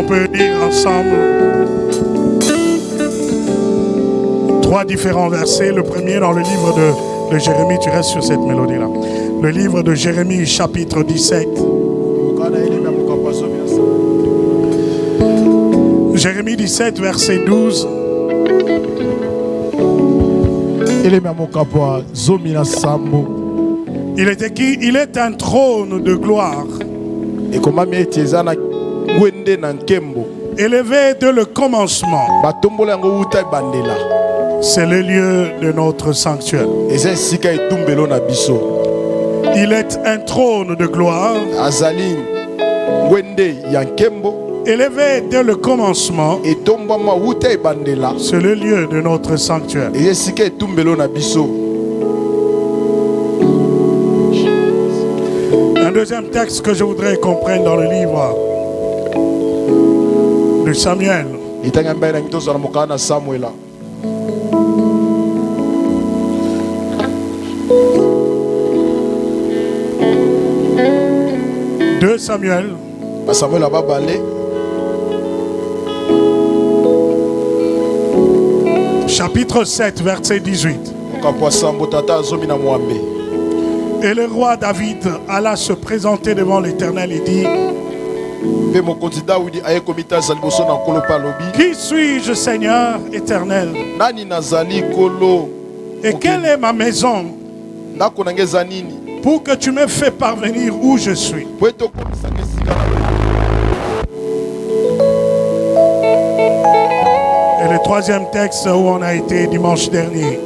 peut dire ensemble 3 différents versets. Le premier dans le livre de Jérémie, tu restes sur cette mélodie-là. Le livre de Jérémie, chapitre 17. Jérémie 17, verset 12. Il est écrit, il est un trône de gloire, élevé dès le commencement. C'est le lieu de notre sanctuaire. Il est un trône de gloire, élevé dès le commencement. C'est le lieu de notre sanctuaire. Un deuxième texte que je voudrais qu'on prenne dans le livre de Samuel. De Samuel. Chapitre 7, verset 18. Et le roi David alla se présenter devant l'Éternel et dit: Qui suis-je, Seigneur éternel? Et quelle est ma maison pour que tu me fais parvenir où je suis? Et le troisième texte où on a été dimanche dernier.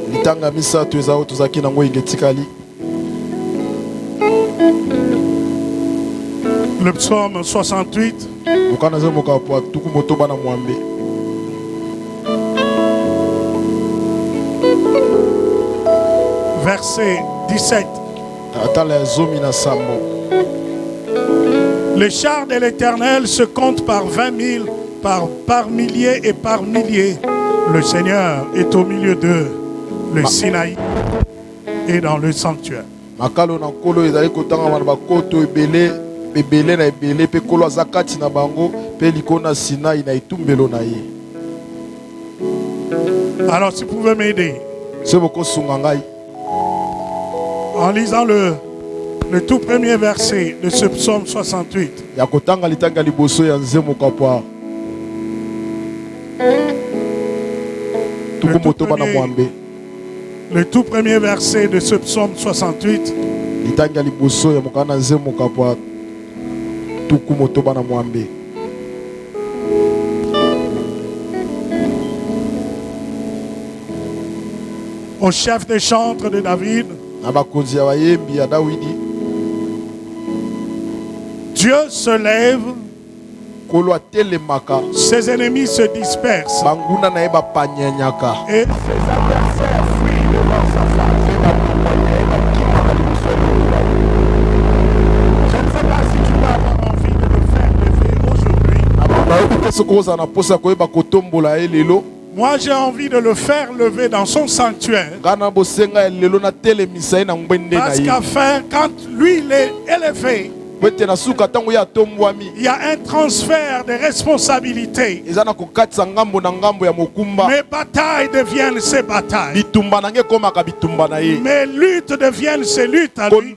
Le psaume 68. Verset 17. Les chars de l'Éternel se comptent par 20 000, par milliers et par milliers. Le Seigneur est au milieu d'eux. Le Sinaï est dans le sanctuaire. Alors si vous pouvez m'aider en lisant le tout premier verset de ce psaume 68. Le tout premier verset de ce psaume 68. Au chef des chantres de David, Dieu se lève, ses ennemis se dispersent et ses adversaires fuient devant sa face. Je ne sais pas si tu vas avoir envie de le faire lever aujourd'hui. Moi j'ai envie de le faire lever dans son sanctuaire. Parce qu'afin, quand lui il est élevé, il y a un transfert de responsabilités. Mes batailles deviennent ses batailles. Mes luttes deviennent ses luttes à lui.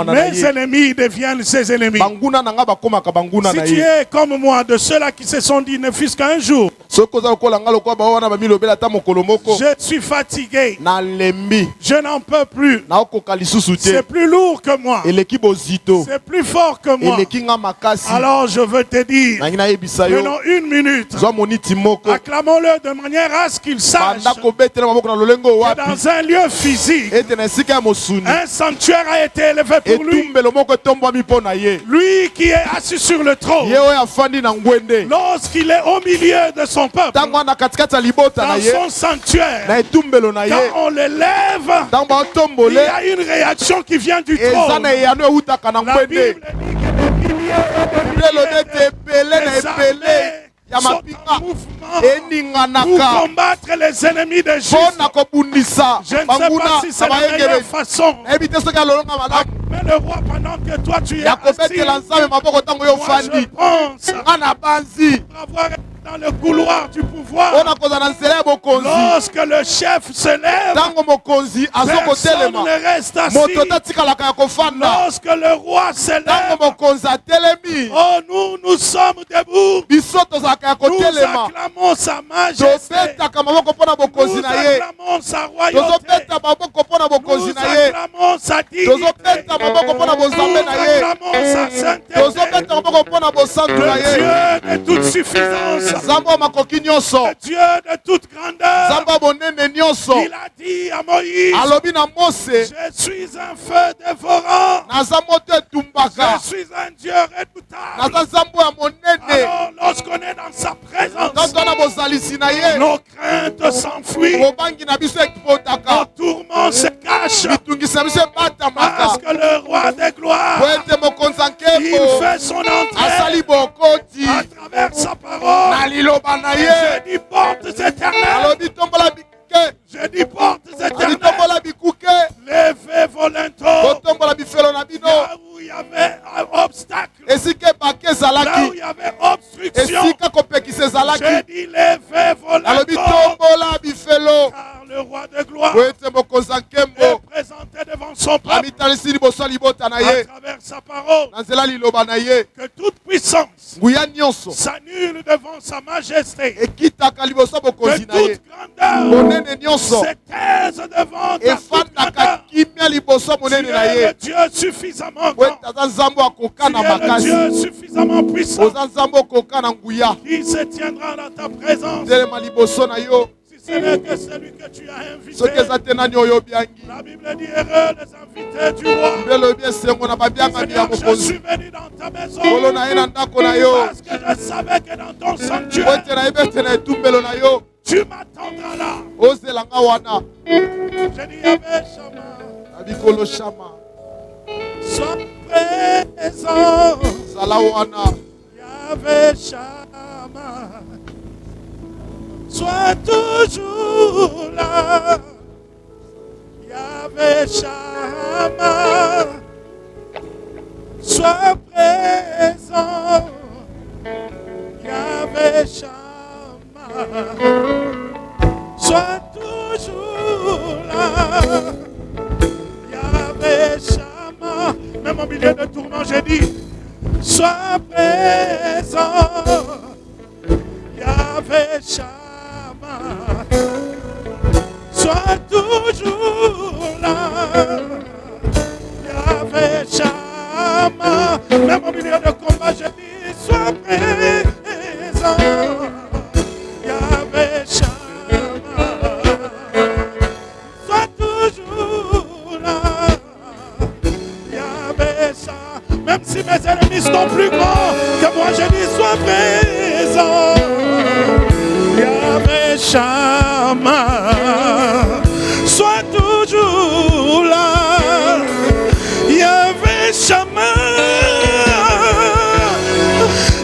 Mes ennemis deviennent ses ennemis. Si tu es comme moi, de ceux-là qui se sont dit ne fût-ce qu'un jour, je suis fatigué, je n'en peux plus, c'est plus lourd que moi, c'est plus fort que moi. Alors je veux te dire, prenons une minute, acclamons-le de manière à ce qu'il sache que dans un lieu physique, un sanctuaire a été élevé pour lui. Lui qui est assis sur le trône, lorsqu'il est au milieu de son peuple, dans son sanctuaire, quand on l'élève, il y a une réaction qui vient du trône. La Bible dit que des milliers et des armées sont en mouvement pour combattre les ennemis de Jésus. Je ne sais pas si c'est la meilleure façon Mais le roi, pendant que toi tu es assis, moi je pense avoir dans le couloir du pouvoir. Lorsque le chef se lève, personne ne reste assis. Lorsque le roi se lève, oh, nous sommes debout. Nous acclamons sa majesté. Nous acclamons sa royauté. Nous acclamons sa dignité. Nous acclamons sa sainteté. Le Dieu de toute suffisance. Le Dieu de toute grandeur. Il a dit à Moïse, je suis un feu dévorant. Je suis un Dieu redoutable. Alors lorsqu'on est dans sa présence, nos craintes s'enfuient. Nos tourments se cachent. Parce que le roi des gloires, il fait son entrée à travers sa parole. Je dis portes éternelles. Je dis portes éternelles. Levez vos linteaux. Là où il y avait un obstacle, là où il y avait obstruction, je dis levez vos linteaux. Car le roi de gloire est présenté devant son peuple à travers sa parole. Que toute puissance s'annule devant sa majesté. Que toute grandeur se taise devant ta toute grandeur. Tu es le Dieu suffisamment grand. Tu es le Dieu suffisamment puissant qui se tiendra dans ta présence. Ce n'est que celui que tu as invité. La Bible dit heureux les invités du roi. Seigneur, je suis venu dans ta maison parce que je savais que dans ton sanctuaire tu m'attendras là. Je dis Yahvé Shama, sois présent. Yahvé Shama, sois toujours là. Yahvé Shama, sois présent. Yahvé Shama, sois toujours là. Yahvé Shama, même au milieu de tourment, j'ai dit, sois présent. Yahvé Shama, sois toujours là. Yahvé Shama, même au milieu de combat, je dis, sois présent. Yahvé Shama, sois toujours là. Yahvé Shama, même si mes ennemis sont plus grands que moi, je dis, sois présent. Yahvé Shama, sois toujours là. Yahvé Shama,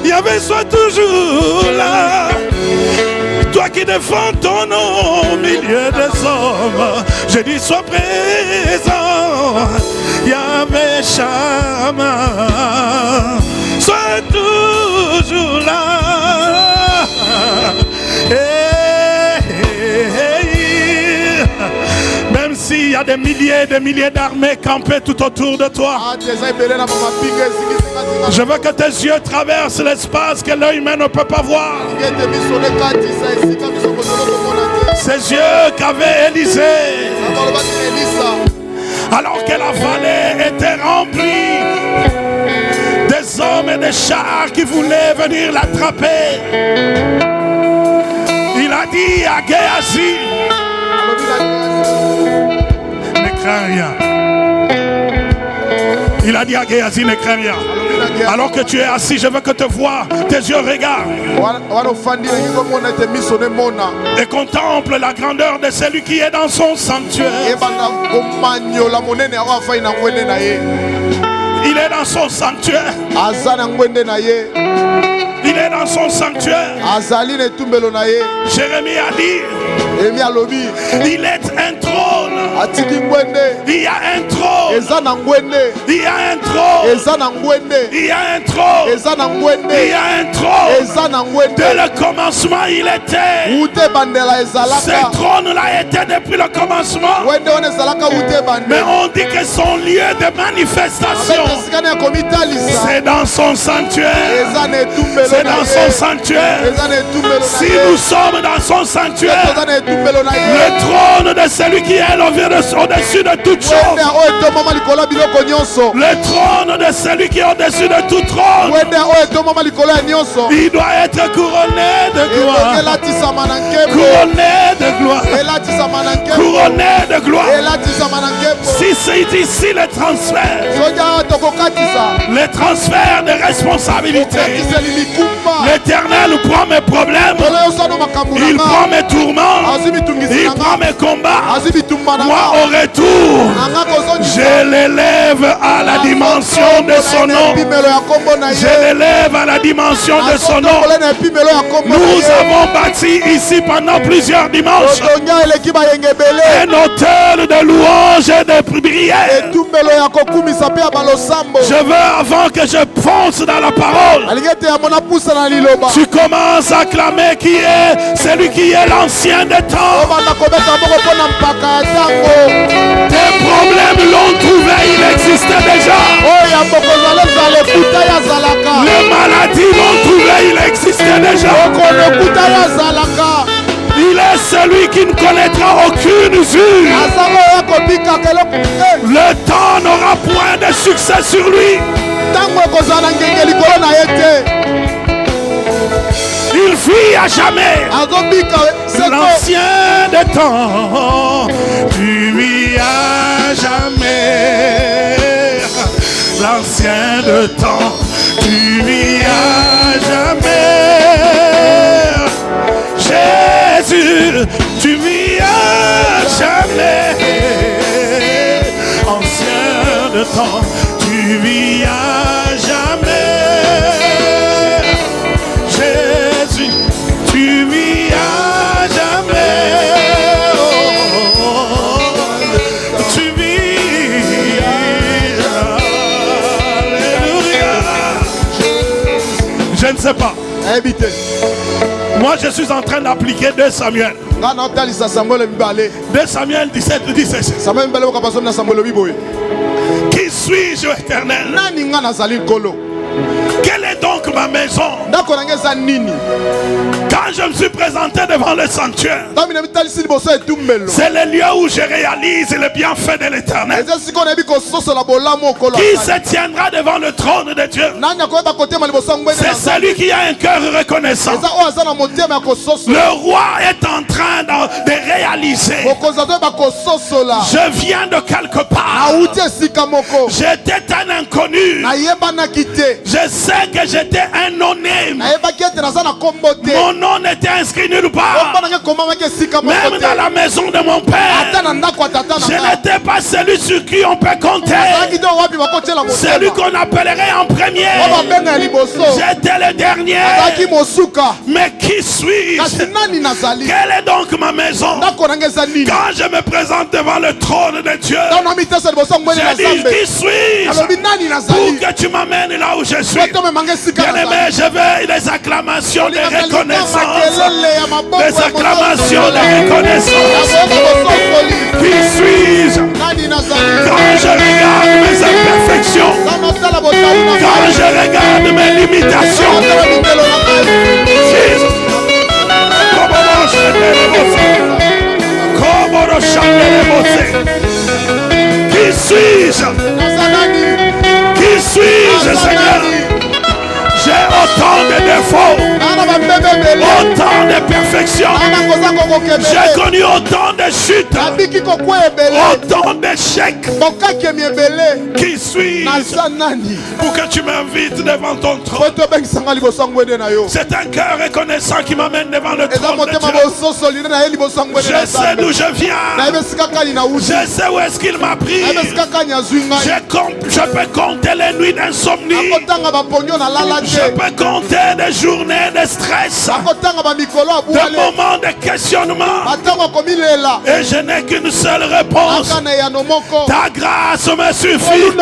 Yahvé, sois toujours là. Toi qui défends ton nom au milieu des hommes, je dis sois présent. Yahvé Shama, sois toujours là. Même s'il y a des milliers d'armées campées tout autour de toi, je veux que tes yeux traversent l'espace que l'œil humain ne peut pas voir. Ces yeux qu'avait Élisée alors que la vallée était remplie des hommes et des chars qui voulaient venir l'attraper. Il a dit à Géasi, ne crains rien. Il a dit à Géasi, ne crains rien. Alors que tu es assis, je veux que te vois, tes yeux regardent et contemple la grandeur de celui qui est dans son sanctuaire. Il est dans son sanctuaire. Il est dans son sanctuaire. Jérémie a dit, il est un trône Il y a un trop. Il y a un trop. Il y a un trop. Il y a un trop. Dès le commencement, il était. Ce trône-là était depuis le commencement. Mais on dit que son lieu de manifestation, c'est dans son sanctuaire. C'est dans son sanctuaire. Si nous sommes dans son sanctuaire, le trône de celui qui est au-dessus de toute chose, le trône de celui qui est au-dessus de tout trône, il doit être couronné de gloire. Couronné de gloire. Couronné de gloire. Si c'est ici le transfert de responsabilité, l'Éternel prend mes problèmes, il prend mes tourments, il prend mes combats. Moi au retour, je l'élève à la dimension de son nom. Je l'élève à la dimension de son nom. Nous avons bâti ici pendant plusieurs dimanches un autel de louange et de prière. Je veux, avant que je fonce dans la parole, tu commences à clamer qui est celui qui est l'ancien des temps. Tes problèmes l'ont trouvé, il existait déjà. Les maladies l'ont trouvé, il existait déjà. Il est celui qui ne connaîtra aucune usure. Le temps n'aura point de succès sur lui. Il fuit à jamais. L'ancien des temps, tu vis à jamais. L'ancien de temps, tu vis à jamais. Jésus, tu vis à jamais. Ancien de temps, tu vis à jamais. Jésus, tu vis à jamais. Tu vis. Alléluia. Je ne sais pas. Moi, je suis en train d'appliquer 2 Samuel. 2 Samuel 17, 17. Qui suis-je, Éternel? Quelle est donc ma maison? Quand je me suis présenté devant le sanctuaire, c'est le lieu où je réalise le bienfait de l'Éternel. Qui se tiendra devant le trône de Dieu? C'est celui qui a un cœur reconnaissant. Le roi est en train de réaliser. Je viens de quelque part. J'étais un inconnu. Je sais que j'étais un non-name. Mon nom n'était inscrit nulle part. Même dans la maison de mon père, je n'étais pas celui sur qui on peut compter. Celui qu'on appellerait en premier. J'étais le dernier. Mais qui suis-je? Quelle est donc ma maison? Quand je me présente devant le trône de Dieu, je dis qui suis-je pour que tu m'amènes là où je suis. Bien-aimé, je veux des acclamations, des reconnaissances. Des acclamations, des reconnaissances. Qui suis-je? Quand je regarde mes imperfections, quand je regarde mes limitations, qui suis-je? Qui suis-je, Seigneur? J'ai autant de défauts, autant de perfections. J'ai connu autant de chutes, autant d'échecs. Qui suis-je pour que tu m'invites devant ton trône? C'est un cœur reconnaissant qui m'amène devant le trône de Dieu. Je sais d'où je viens. Je sais où est-ce qu'il m'a pris. Je peux compter les nuits d'insomnie. Je peux compter des journées de stress, des moments de questionnement. Et je n'ai qu'une seule réponse. Ta grâce me suffit.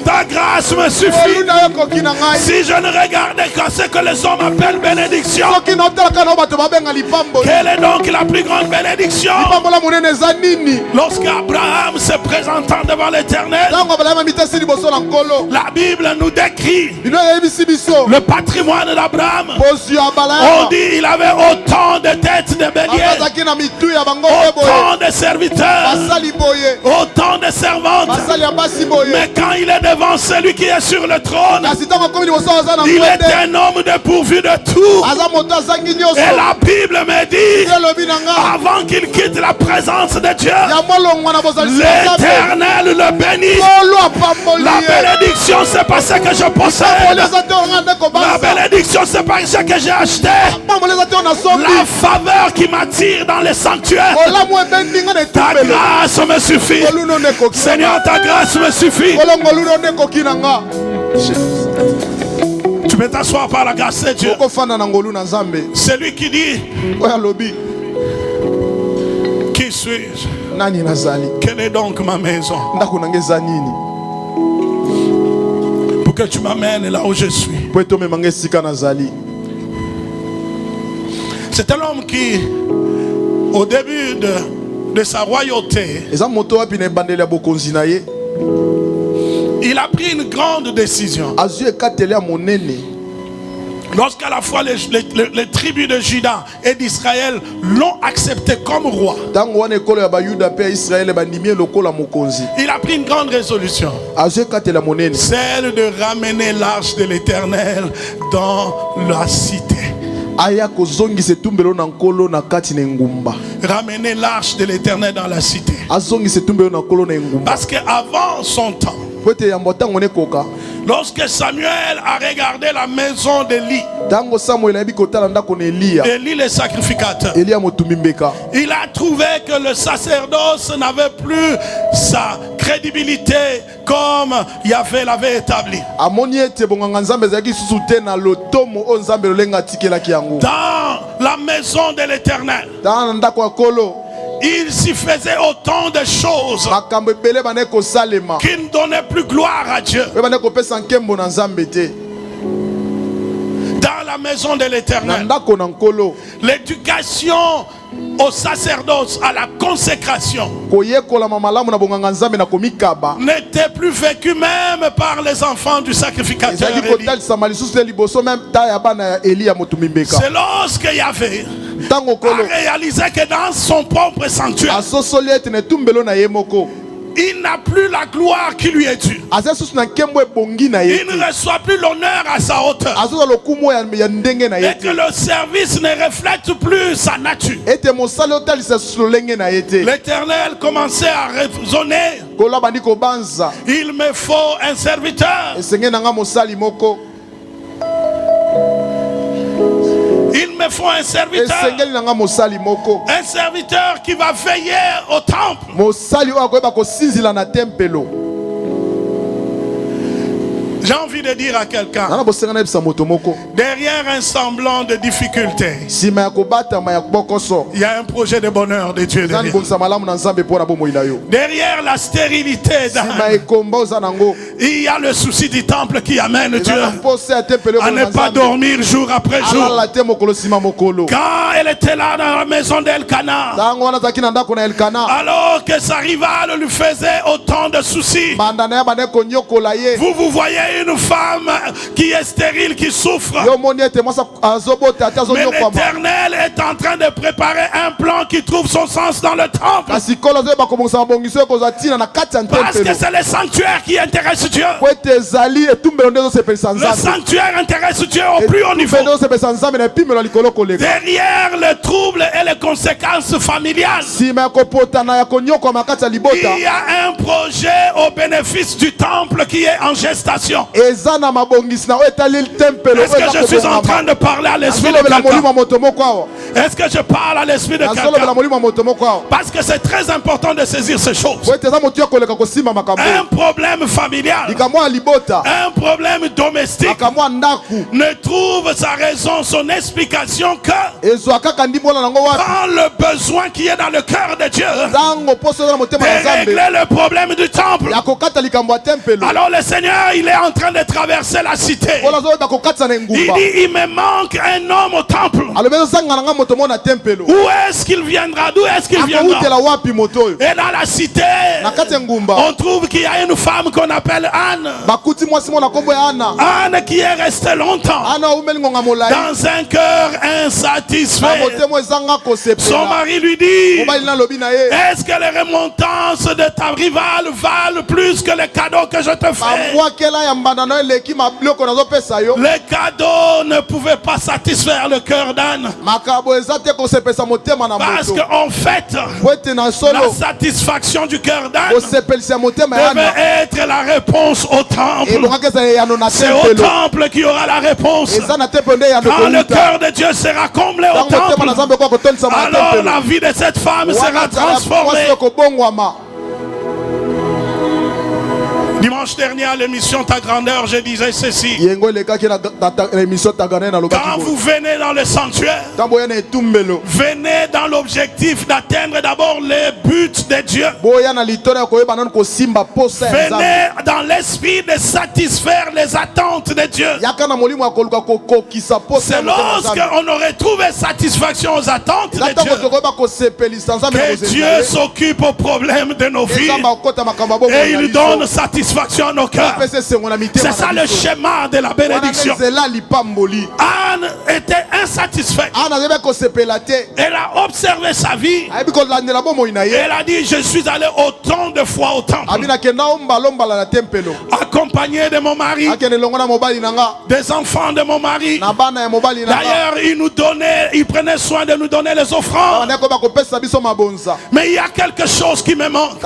Ta grâce me suffit. Si je ne regardais qu'à ce que les hommes appellent bénédiction, quelle est donc la plus grande bénédiction? Lorsqu'Abraham se présentant devant l'Éternel, la Bible nous décrit le patrimoine d'Abraham. On dit qu'il avait autant de têtes de béliers, autant de serviteurs, autant de servantes. Mais quand il est devant celui qui est sur le trône, il est un homme dépourvu de tout. Et la Bible me dit, avant qu'il quitte la présence de Dieu, l'Éternel le bénit. La bénédiction, c'est pas ce que je possède. La bénédiction, c'est pas ce que j'ai acheté. La faveur qui m'attire dans les sanctuaires. Ta grâce me suffit. Seigneur, ta grâce me suffit. Tu peux t'asseoir par la grâce de Dieu. C'est lui qui dit, qui suis-je? Quelle est donc ma maison? Pour que tu m'amènes là où je suis. C'est un homme qui, au début de sa royauté, il a pris une grande décision. Lorsqu'à la fois les tribus de Juda et d'Israël l'ont accepté comme roi, il a pris une grande résolution, celle de ramener l'arche de l'Éternel dans la cité. Ramener l'arche de l'Éternel dans la cité. Parce qu'avant son temps, lorsque Samuel a regardé la maison d'Élie, Élie le sacrificateur, il a trouvé que le sacerdoce n'avait plus sa crédibilité comme Yahvé l'avait établi. Dans la maison de l'Éternel, il s'y faisait autant de choses qui ne donnaient plus gloire à Dieu. Dans la maison de l'Éternel, l'éducation au sacerdoce, à la consécration, n'était plus vécue même par les enfants du sacrificateur Élie. C'est lorsque Yahvé a réalisé que dans son propre sanctuaire, il n'a plus la gloire qui lui est due. Il ne reçoit plus l'honneur à sa hauteur. Et que le service ne reflète plus sa nature. L'Éternel commençait à raisonner. Il me faut un serviteur. Il me faut un serviteur. Un serviteur qui va veiller au temple. J'ai envie de dire à quelqu'un, derrière un semblant de difficulté, il y a un projet de bonheur de Dieu derrière. Derrière la stérilité il y a le souci du temple qui amène Dieu à ne pas dormir jour après jour. Quand elle était là dans la maison d'Elkana, alors que sa rivale lui faisait autant de soucis, vous voyez une femme qui est stérile, qui souffre. Mais l'Éternel est en train de préparer un plan qui trouve son sens dans le temple. Parce que c'est le sanctuaire qui intéresse Dieu. Le sanctuaire intéresse Dieu au plus haut niveau. Derrière le trouble et les conséquences familiales, il y a un projet au bénéfice du temple qui est en gestation. Est-ce que je suis en train de parler à l'esprit de quelqu'un? Est-ce que je parle à l'esprit de quelqu'un? Parce que c'est très important de saisir ces choses. Un problème familial, un problème domestique ne trouve sa raison, son explication que quand le besoin qui est dans le cœur de Dieu de régler le problème du temple. Alors le Seigneur, il est en train de traverser la cité. Il dit, il me manque un homme au temple. Où est-ce qu'il viendra? D'où est-ce qu'il viendra? Et dans la cité, on trouve qu'il y a une femme qu'on appelle Anne. Anne qui est restée longtemps dans un cœur insatisfait. Son mari lui dit, est-ce que les remontances de ta rivale valent plus que les cadeaux que je te fais? Les cadeaux ne pouvaient pas satisfaire le cœur d'Anne. Parce qu'en fait, la satisfaction du cœur d'Anne devait être la réponse au temple. C'est au temple qu'il y aura la réponse. Quand le cœur de Dieu sera comblé au temple, alors la vie de cette femme sera transformée. Dimanche dernier à l'émission Ta Grandeur, je disais ceci. Quand vous venez dans le sanctuaire, venez dans l'objectif d'atteindre d'abord les buts de Dieu. Venez dans l'esprit de satisfaire les attentes de Dieu. C'est lorsqu'on aurait trouvé satisfaction aux attentes de Dieu que Dieu s'occupe aux problèmes de nos vies et il donne satisfaction à nos cœurs. C'est ça le schéma de la bénédiction. Anne était insatisfaite. Elle a observé sa vie. Elle a dit, je suis allé autant de fois au temple, accompagné de mon mari, des enfants de mon mari. D'ailleurs, il prenait soin de nous donner les offrandes. Mais il y a quelque chose qui me manque.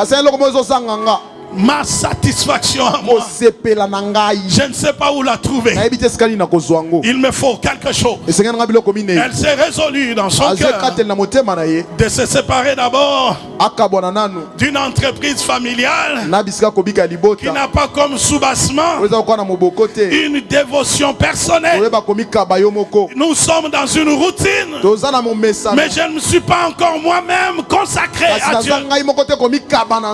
Ma satisfaction à moi, je ne sais pas où la trouver. Il me faut quelque chose. Elle s'est résolue dans son cœur de se séparer d'abord d'une entreprise familiale qui n'a pas comme soubassement une dévotion personnelle. Nous sommes dans une routine, mais je ne me suis pas encore moi-même consacré à Dieu.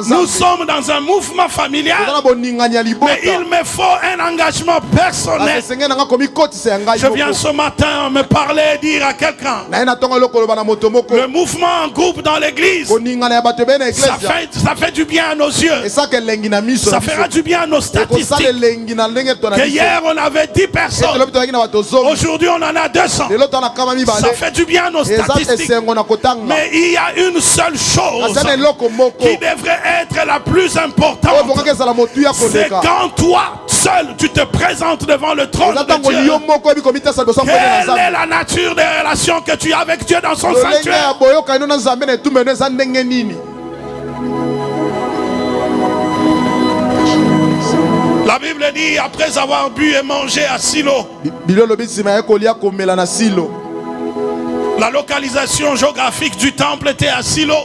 Nous sommes dans un mouvement familial, mais il me faut un engagement personnel. Je viens ce matin me parler, dire à quelqu'un, le mouvement en groupe dans l'église, ça fait du bien à nos yeux, ça fera du bien à nos statistiques. Que hier on avait 10 personnes, aujourd'hui on en a 200. Ça fait du bien à nos statistiques. Mais il y a une seule chose qui devrait être la plus importante. C'est quand toi seul tu te présentes devant le trône de Dieu. Quelle est la nature des relations que tu as avec Dieu dans son sanctuaire? La Bible dit, après avoir bu et mangé à Silo, la localisation géographique du temple était à Silo.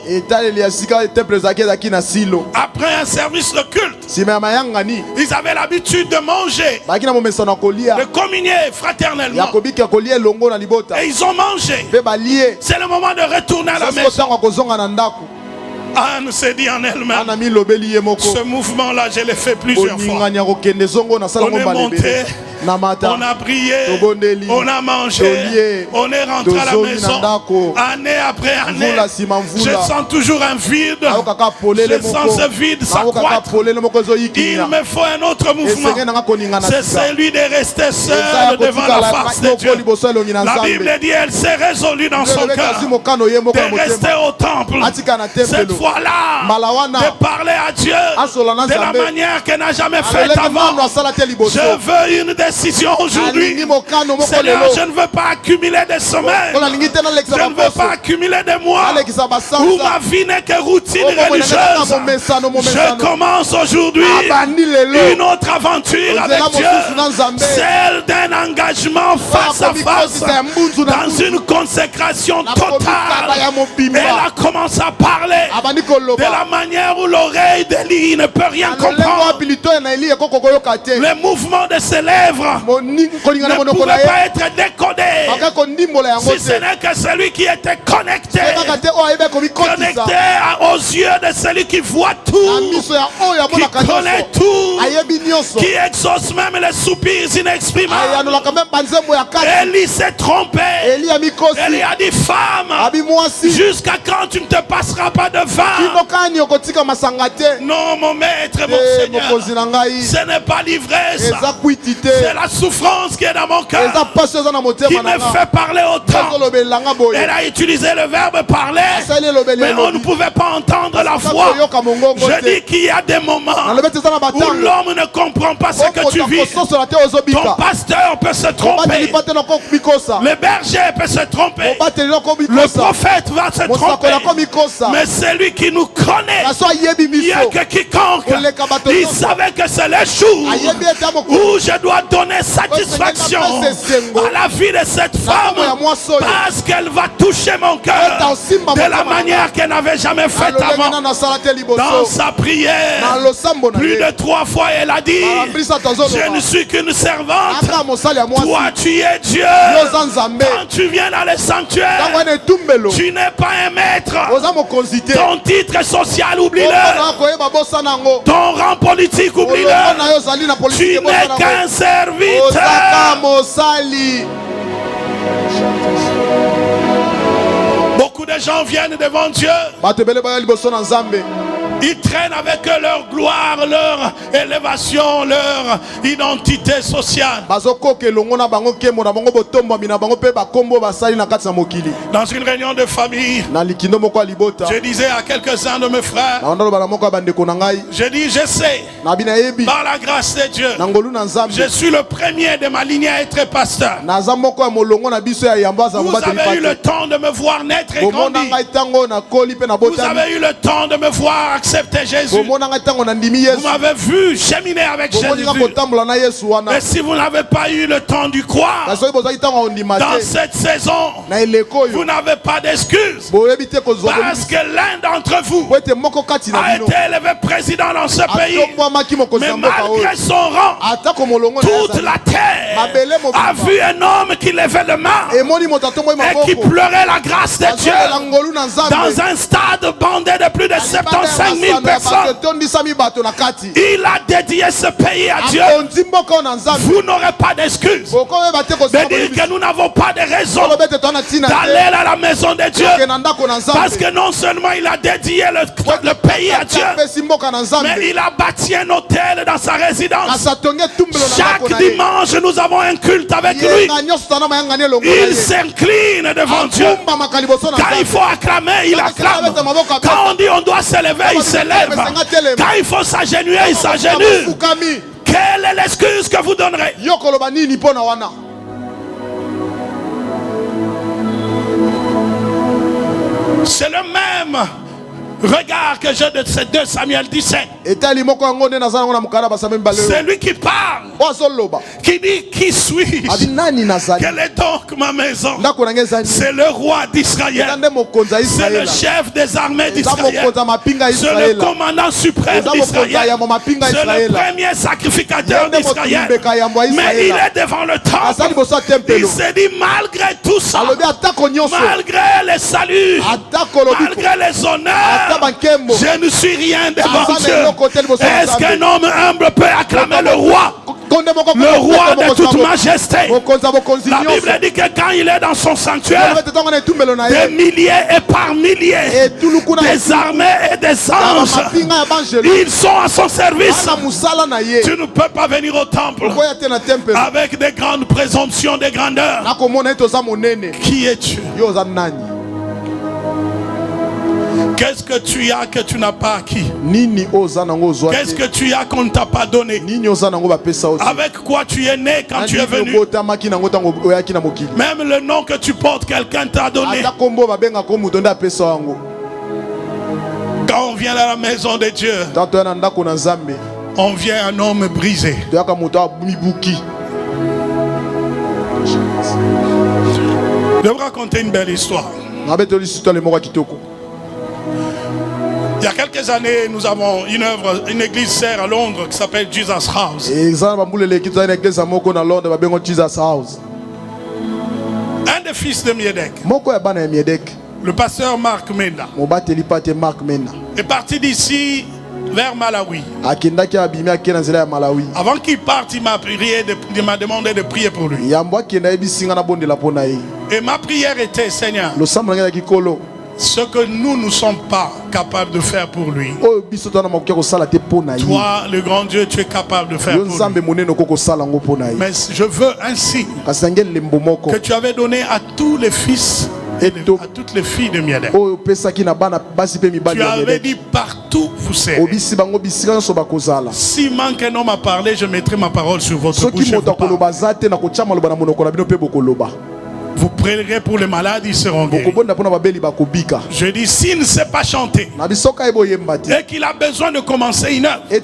Après un service de culte, ils avaient l'habitude de manger, de communier fraternellement. Et ils ont mangé. C'est le moment de retourner à la maison. Anne s'est dit en elle-même, ce mouvement-là, je l'ai fait plusieurs fois. On est monté, on a prié, on a mangé, on est rentré à la maison. Année après année, je sens toujours un vide. Je sens ce vide s'accroître. Il me faut un autre mouvement. C'est celui de rester seul devant la face de Dieu. La Bible dit, elle s'est résolue dans son cœur de rester au temple. Cette fois, fois-là de parler à Dieu de la manière qu'elle n'a jamais fait avant. Je veux une décision aujourd'hui. Seigneur, je ne veux pas accumuler des semaines. Je ne veux pas accumuler des mois où ma vie n'est que routine religieuse. Je commence aujourd'hui une autre aventure avec Dieu, celle d'un engagement face à face, dans une consécration totale. Elle a commencé à parler de la manière où l'oreille d'Élie ne peut rien comprendre. Le mouvement de ses lèvres ne pouvait pas être décodé si ce n'est que celui qui était connecté aux yeux de celui qui voit tout, qui connaît tout, qui exauce même les soupirs inexprimables. Élie s'est trompé. Élie a dit, femme, jusqu'à quand tu ne te passeras pas de vin? Non, mon maître, mon Seigneur, ce n'est pas l'ivresse, c'est la souffrance qui est dans mon cœur qui me fait parler autant. Elle a utilisé le verbe parler, mais on ne pouvait pas entendre la voix. Je dis qu'il y a des moments où l'homme ne comprend pas ce que tu vis. Ton pasteur peut se tromper, le berger peut se tromper, le prophète va se tromper, mais celui qui nous connaît, il n'y a que quiconque, il savait que c'est le jour où je dois donner satisfaction à la vie de cette femme, parce qu'elle va toucher mon cœur de la manière qu'elle n'avait jamais fait avant. Dans sa prière, plus de 3 fois elle a dit, je ne suis qu'une servante, toi tu es Dieu. Quand tu viens dans le sanctuaire, tu n'es pas un maître. Ton titre social, oublie-le. Ton rang politique, oublie-le. Tu n'es qu'un serviteur. Beaucoup de gens viennent devant Dieu. Ils traînent avec eux leur gloire, leur élévation, leur identité sociale. Dans une réunion de famille, je disais à quelques-uns de mes frères, je dis, je sais, par la grâce de Dieu, je suis le premier de ma lignée à être pasteur. Vous avez eu le temps de me voir naître et grandir. Vous avez eu le temps de me voir accepter Jésus. Vous m'avez vu cheminer avec Jésus. Mais si vous n'avez pas eu le temps du croire, dans cette saison, vous n'avez pas d'excuses. Parce que l'un d'entre vous a été élevé président dans ce pays. Mais malgré son rang, toute la terre a vu un homme qui levait le main et qui pleurait la grâce de Dieu dans un stade bandé de plus de 75 000 personnes. Il a dédié ce pays à Dieu. Vous n'aurez pas d'excuses de dire que nous n'avons pas de raison d'aller à la maison de Dieu, parce que non seulement il a dédié le pays à Dieu, mais il a bâti un hôtel dans sa résidence. Chaque dimanche nous avons un culte avec lui. Il s'incline devant Dieu. Quand il faut acclamer, il acclame. Quand on dit on doit s'élever, il s'élève. Quand il faut s'agenouiller, il s'agenouille. Quelle est l'excuse que vous donnerez? C'est le même regard que j'ai de ces 2 Samuel 17. C'est lui qui parle, qui dit, qui suis-je? Quelle est donc ma maison? C'est le roi d'Israël, c'est le chef des armées d'Israël, c'est le commandant suprême d'Israël, c'est le premier sacrificateur d'Israël. Mais il est devant le temple. Il s'est dit, malgré tout ça, malgré les saluts, malgré les honneurs, je ne suis rien devant Dieu. Est-ce qu'un homme humble peut acclamer le roi de toute majesté? La Bible dit que quand il est dans son sanctuaire, des milliers et par milliers, des armées et des anges, ils sont à son service. Tu ne peux pas venir au temple avec des grandes présomptions de grandeur. Qui es-tu? Qu'est-ce que tu as que tu n'as pas acquis? Qu'est-ce que tu as qu'on ne t'a pas donné? Avec quoi tu es né quand tu es venu? Même le nom que tu portes, quelqu'un t'a donné. Quand on vient à la maison de Dieu, on vient un homme brisé. Je vais vous raconter une belle histoire. Il y a quelques années, nous avons une église sœur à Londres qui s'appelle Jesus House. Un des fils de Miedek, le pasteur Mark Menda, est parti d'ici vers Malawi. Avant qu'il parte, il m'a demandé de prier pour lui. Et ma prière était, Seigneur, ce que nous ne sommes pas capables de faire pour lui, toi, le grand Dieu, tu es capable de faire pour lui. Mais je veux ainsi que tu avais donné à tous les fils et à toutes les filles de Miedek. Tu avais dit partout vous serez. Si manque un homme à parler, je mettrai ma parole sur votre bouche. Vous prierez pour les malades, ils seront guéris. Je dis, s'il ne sait pas chanter et qu'il a besoin de commencer une œuvre, il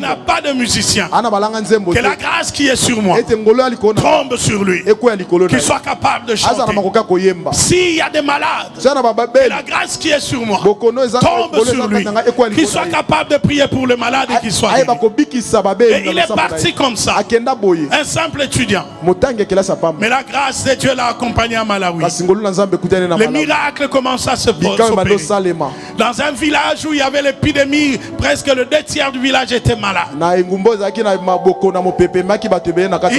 n'a pas de musicien, que la grâce qui est sur moi tombe sur lui, qu'il soit capable de chanter. S'il y a des malades, et la grâce qui est sur moi tombe sur lui, qu'il soit capable de prier pour le malade et qu'il soit guéri. Et il est parti comme ça, un simple étudiant. Mais la grâce de Dieu l'a accompagné à Malawi. Les miracles commencent à se opérer. Dans un village où il y avait l'épidémie, presque le 2/3 du village était malade. Il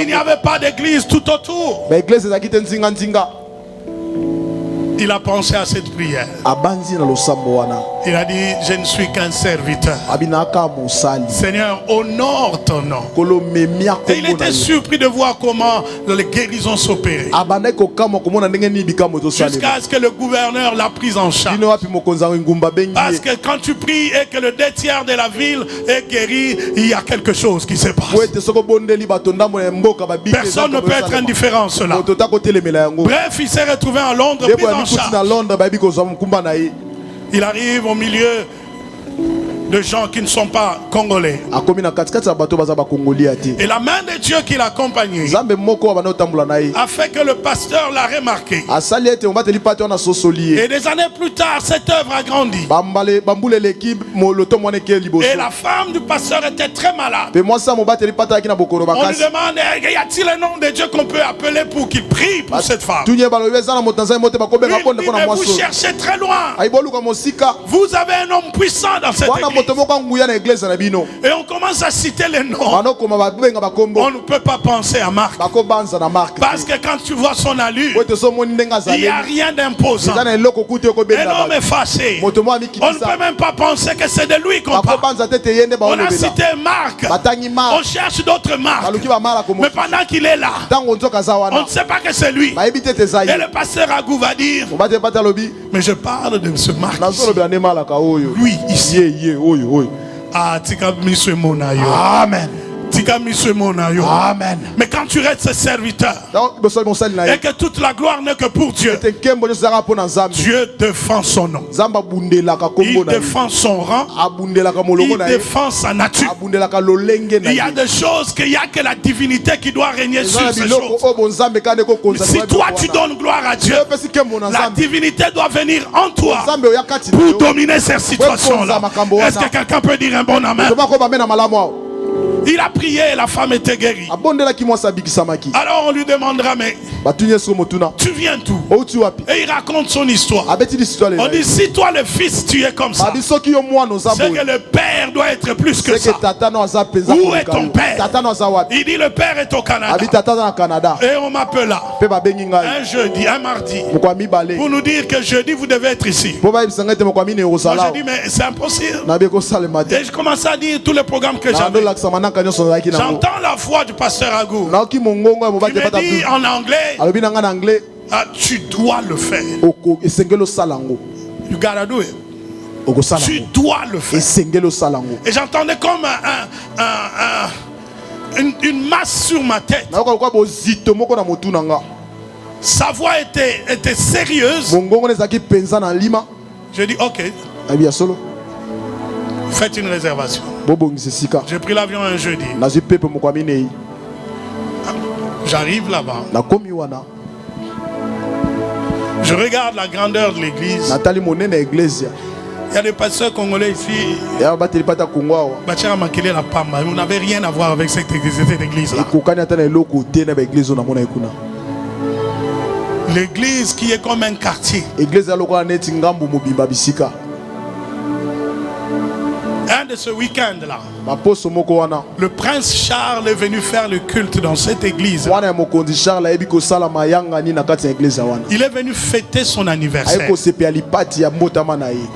n'y avait pas d'église tout autour. Il a pensé à cette prière. Il a dit, je ne suis qu'un serviteur. Seigneur, honore ton nom. Et il était surpris de voir comment les guérisons s'opéraient. Jusqu'à ce que le gouverneur l'a prise en charge. Parce que quand tu pries et que le 2/3 de la ville est guéri, il y a quelque chose qui se passe. Personne ne peut être indifférent à cela. Bref, il s'est retrouvé en Londres, pris en charge. Il arrive au milieu de gens qui ne sont pas congolais. Et la main de Dieu qui l'accompagnait a fait que le pasteur l'a remarqué. Et des années plus tard, cette œuvre a grandi. Et la femme du pasteur était très malade. On lui demande, y a-t-il un nom de Dieu qu'on peut appeler pour qu'il prie pour cette femme? Lui dit, mais vous cherchez très loin. Vous avez un homme puissant dans cette église. Et on commence à citer les noms. On ne peut pas penser à Marc. Parce que quand tu vois son allure, il n'y a rien d'imposant. Un homme est fâché. On ne peut même pas penser que c'est de lui qu'on parle. On a cité Marc. On cherche d'autres marques. Mais pendant qu'il est là, on ne sait pas que c'est lui. Et le pasteur Agou va dire, mais je parle de ce Marc ici. Lui ici. Ah, amen. Amen. Mais quand tu restes ce serviteur et que toute la gloire n'est que pour Dieu, Dieu défend son nom. Il défend son rang. Il défend sa nature. Il y a des choses qu'il n'y a que la divinité qui doit régner sur ces choses. Si toi tu donnes gloire à Dieu, la divinité doit venir en toi pour dominer ces situations-là. Est-ce que quelqu'un peut dire un bon amen? Il a prié et la femme était guérie. Alors on lui demandera, mais tu viens d'où? Et il raconte son histoire. On dit, si toi le fils tu es comme ça, c'est que le père doit être plus que ça. Où est ton père? Il dit, le père est au Canada. Et on m'appela un jeudi, un mardi, pour nous dire que jeudi vous devez être ici. Moi je dis, mais c'est impossible. Et je commence à dire tous les programmes que j'avais. J'entends la voix du pasteur Agou. Il me dit en anglais, ah, tu dois le faire. You gotta do it. Tu dois le faire. Et j'entendais comme une masse sur ma tête. Sa voix était sérieuse. J'ai dit ok. Faites une réservation. J'ai pris l'avion un jeudi. J'arrive là-bas. Je regarde la grandeur de l'église. Il y a des pasteurs congolais ici. On n'avait rien à voir avec cette église-là. L'église qui est comme un quartier. Un de ce week-end-là, le prince Charles est venu faire le culte dans cette église. Il est venu fêter son anniversaire.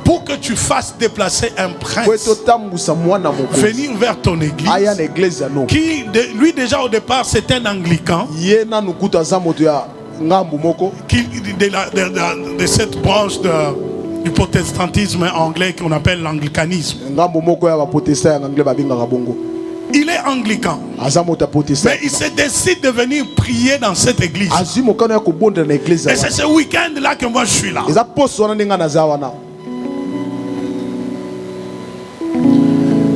Pour que tu fasses déplacer un prince, venir vers ton église, qui lui déjà au départ c'était un anglican, de cette branche du protestantisme anglais qu'on appelle l'anglicanisme. Il est anglican, mais il se décide de venir prier dans cette église. Et c'est ce week-end-là que moi je suis là.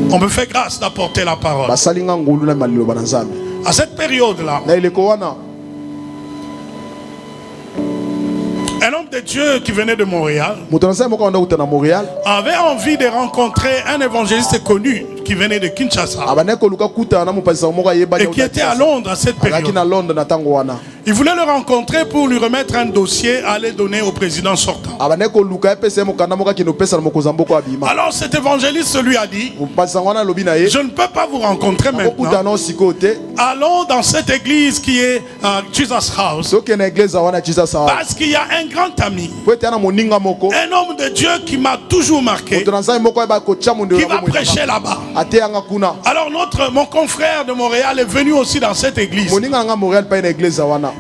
On me fait grâce d'apporter la parole. À cette période-là, un homme de Dieu qui venait de Montréal avait envie de rencontrer un évangéliste connu qui venait de Kinshasa et qui était à Londres à cette période. Il voulait le rencontrer pour lui remettre un dossier à aller donner au président sortant. Alors cet évangéliste lui a dit: je ne peux pas vous rencontrer maintenant. Allons dans cette église qui est Jesus House, parce qu'il y a un grand ami, un homme de Dieu qui m'a toujours marqué, qui va prêcher là-bas. Alors mon confrère de Montréal est venu aussi dans cette église.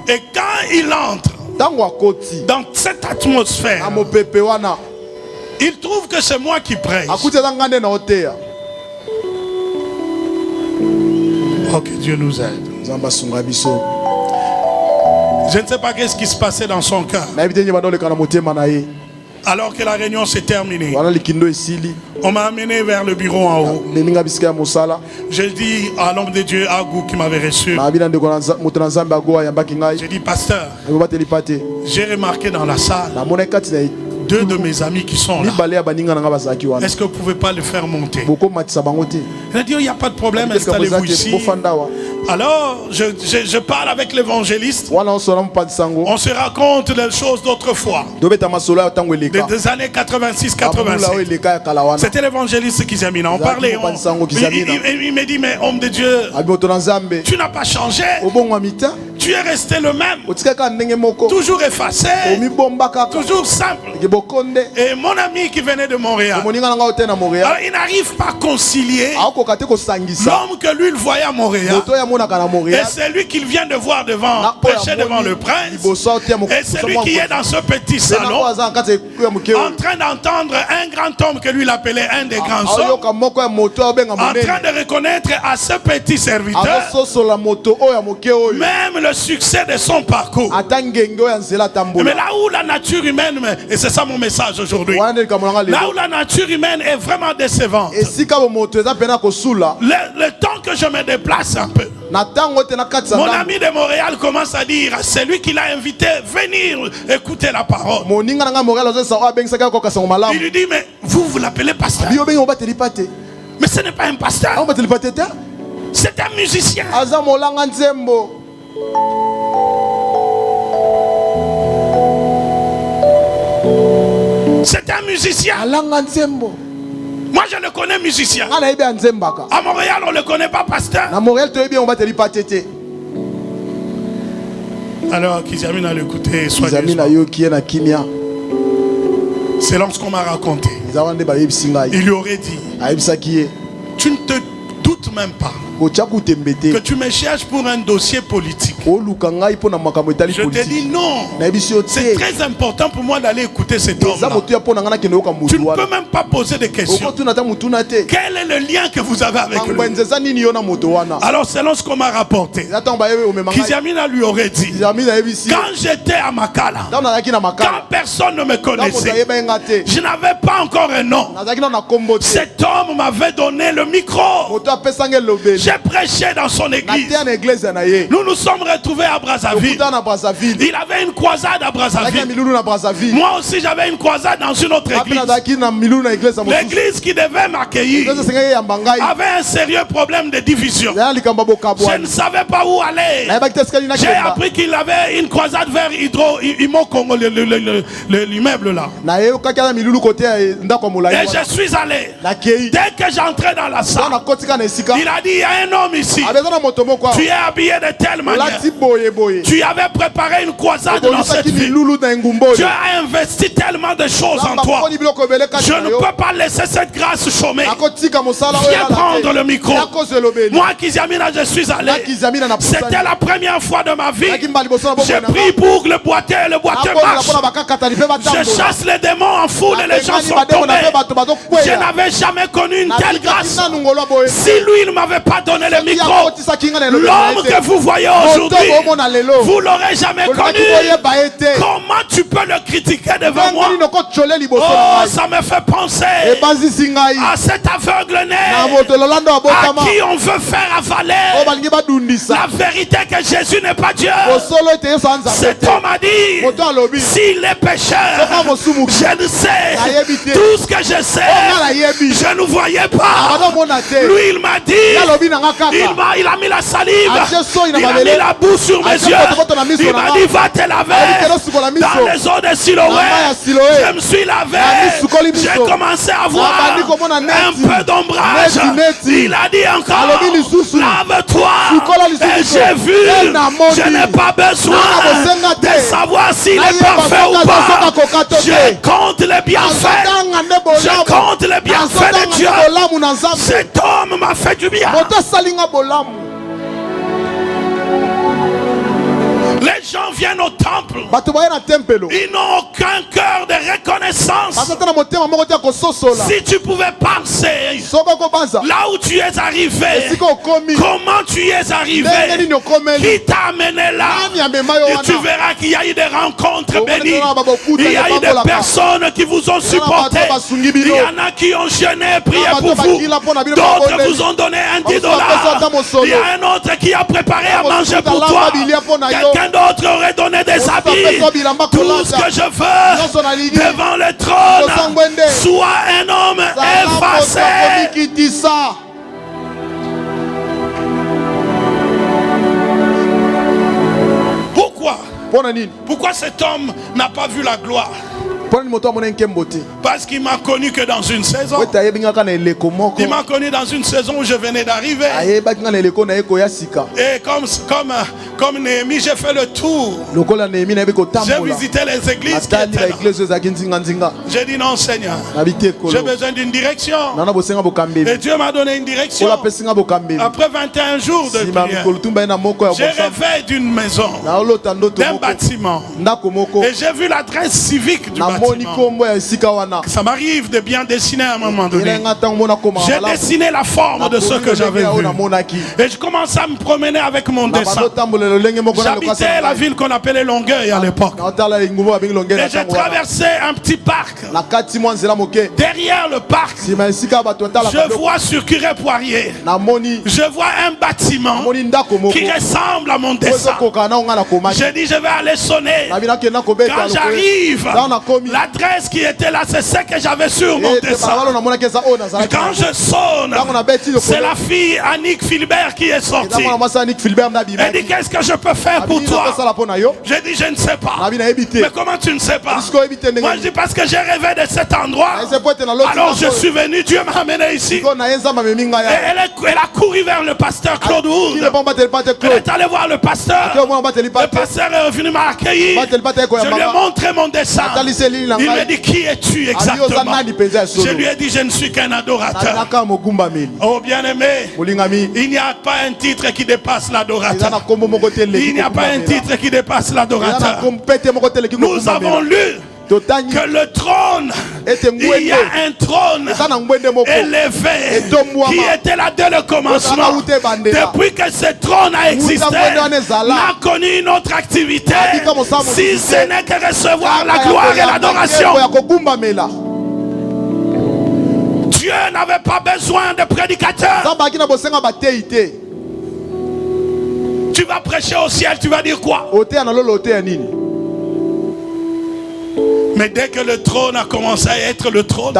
Et quand il entre dans cette atmosphère, il trouve que c'est moi qui prêche. Oh, que Dieu nous aide. Je ne sais pas qu'est-ce qui se passait dans son cœur. Alors que la réunion s'est terminée, on m'a amené vers le bureau en haut. J'ai dit à l'homme de Dieu, Agou, qui m'avait reçu, j'ai dit: pasteur, j'ai remarqué dans la salle deux de mes amis qui sont là. Est-ce que vous ne pouvez pas le faire monter? Il a dit: il n'y a pas de problème, installez-vous ici. Alors je parle avec l'évangéliste. On se raconte des choses d'autrefois, des années 86-87. C'était l'évangéliste qui s'est mis là. On parlait. Il me dit: mais homme de Dieu, tu n'as pas changé. Tu es resté le même, toujours effacé, toujours simple. Et mon ami qui venait de Montréal, alors, il n'arrive pas à concilier l'homme que lui il voyait à Montréal et celui qu'il vient de voir prêcher devant le prince, et celui qui est dans ce petit salon en train d'entendre un grand homme que lui il appelait un des grands hommes, en train de reconnaître à ce petit serviteur même le succès de son parcours. Mais là où la nature humaine, et c'est ça mon message aujourd'hui, là où la nature humaine est vraiment décevante, le temps que je me déplace un peu, mon ami de Montréal commence à dire à celui qui l'a invité: venir écouter la parole. Il lui dit: mais vous l'appelez pasteur? Mais ce n'est pas un pasteur, c'est un musicien. C'est un musicien. Moi je le connais musicien. À Montréal on ne le connaît pas pasteur. Alors Kizamina l'écouter, selon ce qu'on m'a raconté, il lui aurait dit: tu ne te doute même pas que tu me cherches pour un dossier politique. Je te dis non. C'est très important pour moi d'aller écouter cet homme-là. Tu ne peux même pas poser de questions. Quel est le lien que vous avez avec lui? Alors selon ce qu'on m'a rapporté, Kizamina lui aurait dit, quand j'étais à Makala, quand personne ne me connaissait, je n'avais pas encore un nom. Cet homme m'avait donné le micro. J'ai prêché dans son église. Nous nous sommes retrouvés à Brazzaville. Il avait une croisade à Brazzaville. Moi aussi j'avais une croisade dans une autre église. L'église qui devait m'accueillir avait un sérieux problème de division. Je ne savais pas où aller. J'ai appris qu'il avait une croisade vers Imo-Congo, l'immeuble là. Et je suis allé. Dès que j'entrais dans la salle, il a dit, il y a un homme ici. Tu es habillé de telle manière. Tu avais préparé une croisade dans cette ville. Tu as investi tellement de choses en toi. Je ne peux pas laisser cette grâce chômer. Viens prendre le micro. Moi, Kizamina, je suis allé. C'était la première fois de ma vie. J'ai pris pour le boîtier et le boîtier marche. Je chasse les démons en foule et les gens sont tombés. Je n'avais jamais connu une telle grâce. Si lui ne m'avait pas donné le micro, l'homme que vous voyez aujourd'hui, vous l'aurez jamais connu. Comment tu peux le critiquer devant moi? Oh, ça me fait penser à cet aveugle-né à qui on veut faire avaler la vérité que Jésus n'est pas Dieu. Cet homme a dit, s'il est pécheur, je ne sais. Tout ce que je sais, je ne voyais pas. Lui, il m'a dit, il a mis la salive, il a mis la boue sur mes yeux. Il m'a dit, va te laver dans les eaux de Siloé. Je me suis lavé. J'ai commencé à voir un peu d'ombrage. Il a dit encore, lave-toi. Et j'ai vu, je n'ai pas besoin de savoir s'il est parfait ou pas. Je compte les bienfaits. Je compte les bienfaits de Dieu. Cet homme m'a fait du bien. Les gens viennent au temple. Ils n'ont aucun cœur de reconnaissance. Si tu pouvais penser là où tu es arrivé, comment tu y es arrivé, qui t'a amené là, et tu verras qu'il y a eu des rencontres bénies. Il y a eu des personnes qui vous ont supporté. Il y en a qui ont jeûné, prié pour vous. D'autres vous ont donné $1. Il y a un autre qui a préparé à manger pour toi. Quelqu'un d'autre aurait donné des habits. Tout ce que je veux devant le trône, soit un homme effacé. Pourquoi cet homme n'a pas vu la gloire? Parce qu'il m'a connu que dans une saison. Il m'a connu dans une saison où je venais d'arriver. Et comme Néhémie, j'ai fait le tour. J'ai visité les églises qui étaient là. J'ai dit non, Seigneur, j'ai besoin d'une direction. Et Dieu m'a donné une direction. Après 21 jours de prière, j'ai rêvé d'une maison, d'un bâtiment. Et j'ai vu l'adresse civique du bâtiment. Ça m'arrive de bien dessiner à un moment donné. J'ai dessiné la forme de ce que j'avais vu. Et je commençais à me promener avec mon dessin. J'habitais la ville qu'on appelait Longueuil à l'époque. Et j'ai traversé un petit parc. Derrière le parc, je vois sur Curé Poirier, je vois un bâtiment qui ressemble à mon dessin. J'ai dit, je vais aller sonner. Quand j'arrive, l'adresse qui était là, c'est ce que j'avais sur mon dessin. Quand je sonne, c'est la fille Annick Philbert qui est sortie. Elle dit, qu'est-ce que je peux faire pour toi? J'ai dit, je ne sais pas. Mais comment tu ne sais pas? Moi je dis, parce que j'ai rêvé de cet endroit. Alors je suis venu, Dieu m'a amené ici. Et elle a couru vers le pasteur Claude Wood. Elle est allée voir le pasteur. Le pasteur est venu m'accueillir. Je lui ai montré mon dessin. Il me dit, qui es-tu exactement? Je lui ai dit, je ne suis qu'un adorateur. Oh bien-aimé, il n'y a pas un titre qui dépasse l'adorateur. Il n'y a pas un titre qui dépasse l'adorateur. Nous avons lu que le trône, il y a un trône élevé qui était là dès le commencement. Depuis que ce trône a existé, n'a connu une autre activité si ce n'est que recevoir la gloire et l'adoration. Dieu n'avait pas besoin de prédicateurs. Tu vas prêcher au ciel, tu vas dire quoi? Mais dès que le trône a commencé à être le trône,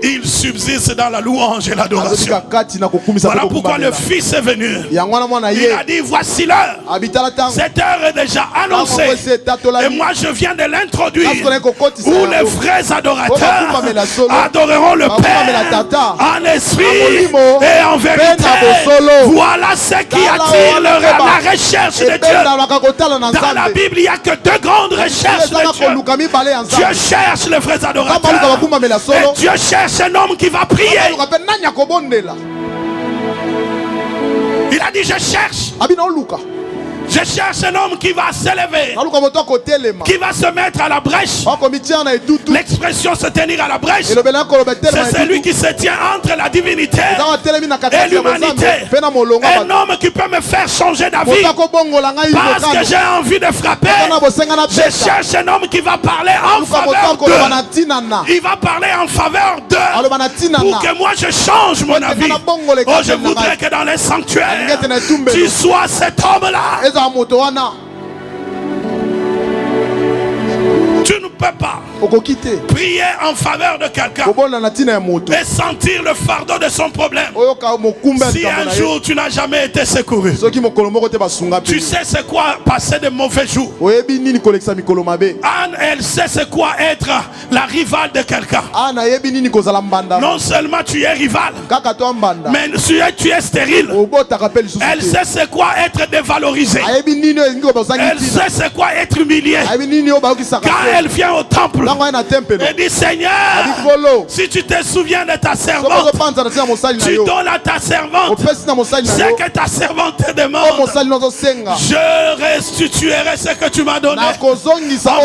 il subsiste dans la louange et l'adoration. Voilà pourquoi le Fils est venu. Il a dit, voici l'heure. Cette heure est déjà annoncée. Et moi je viens de l'introduire. Où les vrais adorateurs adoreront le Père en esprit et en vérité. Voilà ce qui attire la recherche de Dieu. Dans la Bible, il n'y a que deux grandes recherches de Dieu. Dieu cherche les vrais adorateurs. Et Dieu cherche un homme qui va prier. Il a dit, je cherche. Je cherche un homme qui va s'élever, qui va se mettre à la brèche. L'expression se tenir à la brèche, c'est celui qui se tient entre la divinité et l'humanité. Un homme qui peut me faire changer d'avis parce que j'ai envie de frapper. Je cherche un homme qui va parler en faveur d'eux. Il va parler en faveur d'eux pour que moi je change mon avis. Oh, je voudrais que dans les sanctuaires tu sois cet homme-là. Tu ne peux pas prier en faveur de quelqu'un et sentir le fardeau de son problème si un jour tu n'as jamais été secouru. Tu sais c'est quoi passer de mauvais jours. Anne, elle sait c'est quoi être la rivale de quelqu'un. Non seulement tu es rival, mais tu es stérile. Elle sait c'est quoi être dévalorisée. Elle sait c'est quoi être humiliée. Quand elle vient au temple, elle dit, Seigneur, si tu te souviens de ta servante, tu donnes à ta servante ce que ta servante te demande. Je restituerai ce que tu m'as donné. En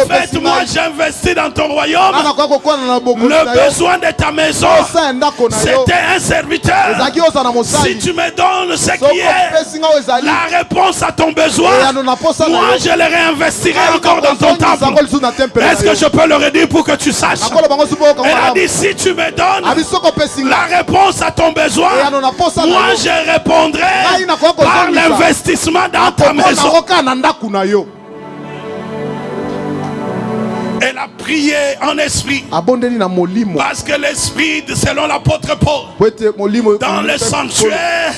fait, moi j'investis dans ton royaume. Le besoin de ta maison, c'était un serviteur. Si tu me donnes ce qui est la réponse à ton besoin, moi je le réinvestirai encore dans ton temple. Est-ce que je peux le redire pour que tu saches? Elle a dit, si tu me donnes la réponse à ton besoin, moi je répondrai par l'investissement dans ta maison. Elle a prié en esprit. Parce que l'esprit, selon l'apôtre Paul, dans le sanctuaire,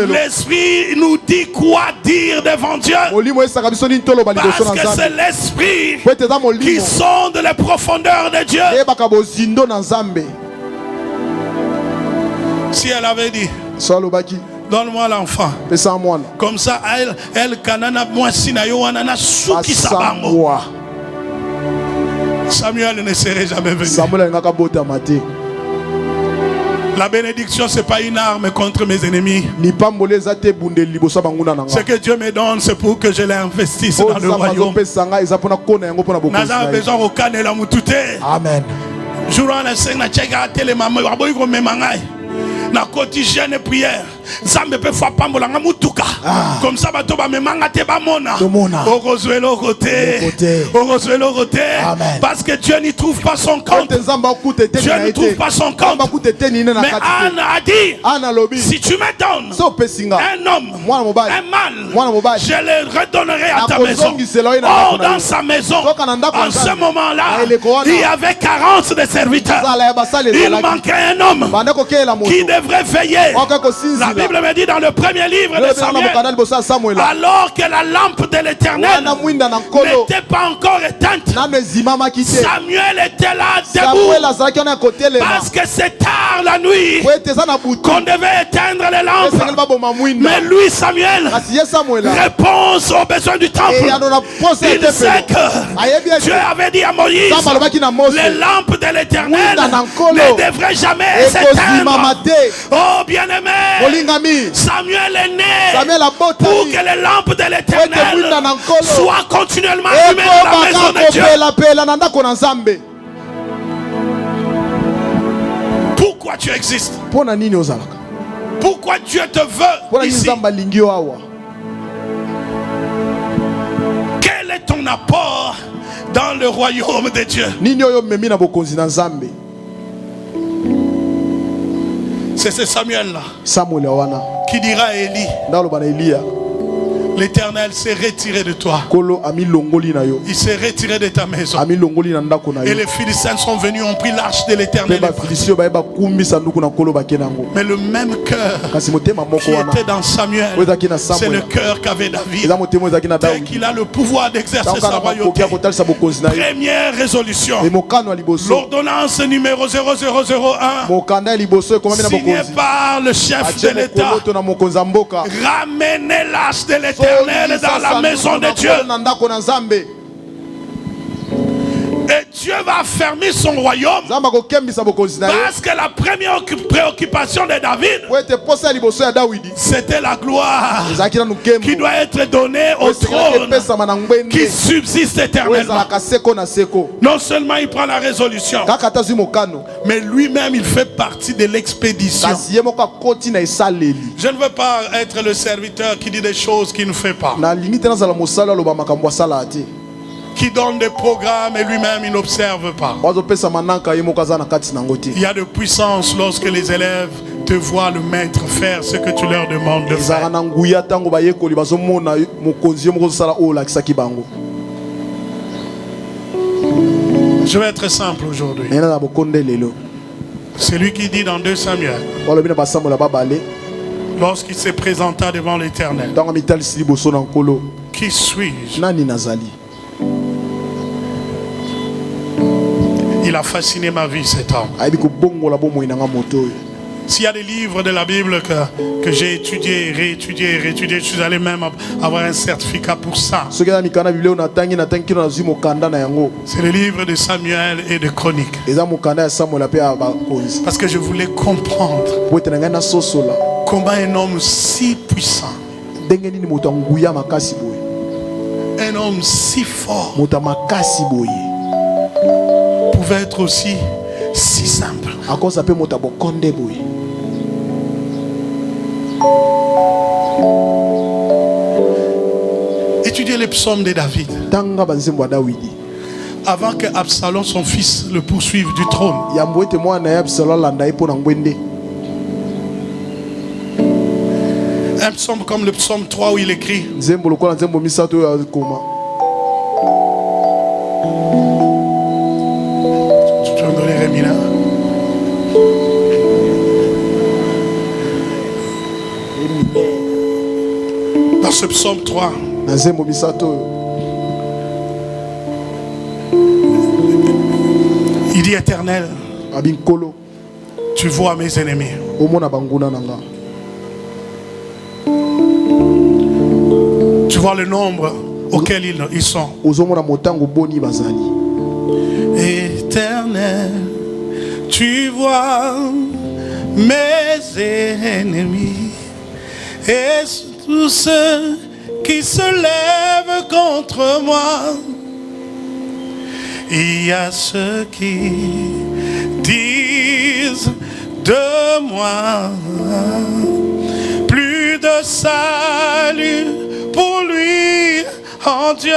l'esprit nous dit quoi dire devant Dieu. Parce que c'est l'esprit qui sonde les profondeurs de Dieu. Si elle avait dit, donne-moi l'enfant, comme ça, elle kanana moi sinayo anana suki sabango, Samuel ne serait jamais venu. La bénédiction, ce n'est pas une arme contre mes ennemis. Ce que Dieu me donne, c'est pour que je l'investisse dans le royaume. Amen. Na quotidienne prière Zambe pe fa pambola nga mutuka comme ça bato ba memanga te ba mona orozuelo côté parce que Dieu n'y trouve pas son compte. Dieu ne trouve pas son compte. Mais Anne a dit, si tu me donnes un homme, un mâle, je le redonnerai à ta maison. Or dans sa maison, en ce moment-là, il y avait 40 de serviteurs. Il manquait un homme qui devrait veiller. La La Bible me dit dans le premier livre de Samuel, alors que la lampe de l'Éternel n'était pas encore éteinte, Samuel était là debout, parce que c'est tard la nuit qu'on devait éteindre les lampes. Mais lui, Samuel, réponse aux besoins du temple. Il sait que Dieu avait dit à Moïse, les lampes de l'Éternel ne devraient jamais s'éteindre. Oh bien-aimé, Samuel est né pour que les lampes de l'Éternel soient continuellement allumées dans la maison de Dieu. Pourquoi tu existes? Pourquoi Dieu te veut ici? Quel est ton apport dans le royaume de Dieu? C'est ce Samuel-là qui dira à Élie, l'Éternel s'est retiré de toi. Il s'est retiré de ta maison. Et les Philistins sont venus, ont pris l'arche de l'Éternel. Mais le même cœur qui était dans Samuel, c'est le cœur qu'avait David. Dès qu'il a le pouvoir d'exercer sa royauté. Première résolution. L'ordonnance numéro 0001 signée par le chef de l'État. Ramenez l'arche de l'Éternel dans la maison de Dieu. Et Dieu va affermir son royaume. Parce que la première préoccupation de David, c'était la gloire qui doit être donnée au trône qui subsiste éternellement. Non seulement il prend la résolution, mais lui-même il fait partie de l'expédition. Je ne veux pas être le serviteur qui dit des choses qu'il ne fait pas, qui donne des programmes et lui-même il n'observe pas. Il y a de puissance lorsque les élèves te voient le maître faire ce que tu leur demandes de faire. Je vais être simple aujourd'hui. C'est lui qui dit dans 2 Samuel, lorsqu'il se présenta devant l'Éternel, qui suis-je? Il a fasciné ma vie, cet homme. S'il y a des livres de la Bible que j'ai étudié, réétudié, je suis allé même avoir un certificat pour ça. C'est le livre de Samuel et de Chroniques. Parce que je voulais comprendre comment un homme si puissant, un homme si fort, pouvait être aussi si simple. Étudiez les psaumes de David. Avant que Absalom, son fils, le poursuive du trône. Un psaume comme le psaume 3 où il écrit: dans ce psaume 3, il dit: Éternel, tu vois mes ennemis. Tu vois le nombre auquel ils sont. Éternel, tu vois mes ennemis et tous ceux qui se lèvent contre moi. Il y a ceux qui disent de moi: plus de salut pour lui en Dieu.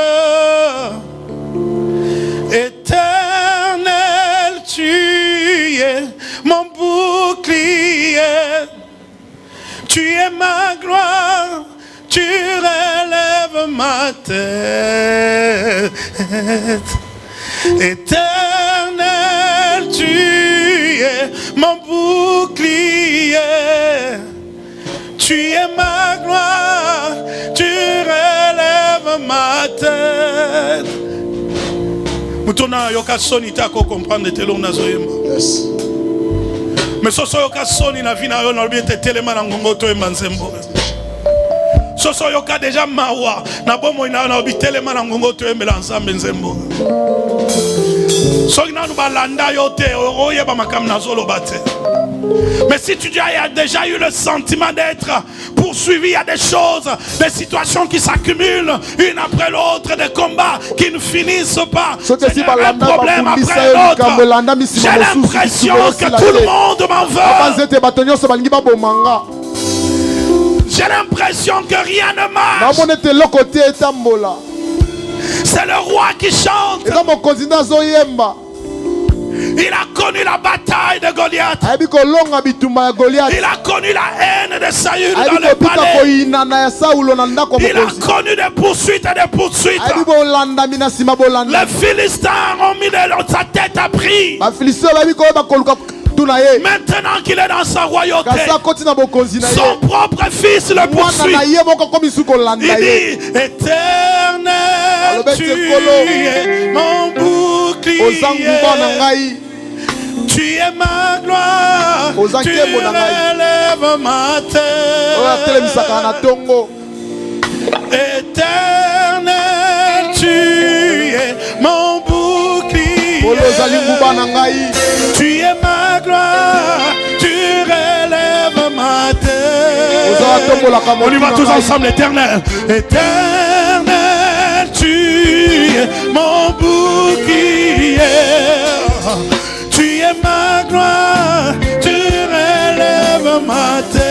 Éternel, tu es mon bouclier, tu es ma gloire, tu relèves ma tête. Éternel, tu es mon bouclier, Tu es ma gloire, tu relèves ma tête. Mutona yoka soni tako comprendre telo nazoyema. Yes. Mais soso yoka soni na vina yo na biete telema na ngongo to emanzembo. Soso yoka déjà mawa na bomo ina na bitelema na ngongo to emela ensemble nzembo. So ina no balanda yote oyeba makam na zolo bate. Mais si tu as déjà eu le sentiment d'être poursuivi, il y a des choses, des situations qui s'accumulent une après l'autre, des combats qui ne finissent pas. Un problème après l'autre. J'ai l'impression que tout le monde m'en veut. J'ai l'impression que rien ne marche. C'est le roi qui chante. Il a connu la bataille de Goliath. Il a connu la haine de Saül dans le palais. Il a connu des poursuites et des poursuites. Les Philistins ont mis sa tête à prix. Maintenant qu'il est dans sa royauté, son propre fils le poursuit. Il dit, Éternel, tu es mon bouclier. Tu es ma gloire, tu relèves ma tête. Éternel, tu es mon bouclier. Tu es ma gloire, tu relèves ma tête. On y va tous ensemble, Éternel. Éternel, tu es mon bouclier. Tu es ma gloire, tu relèves ma tête.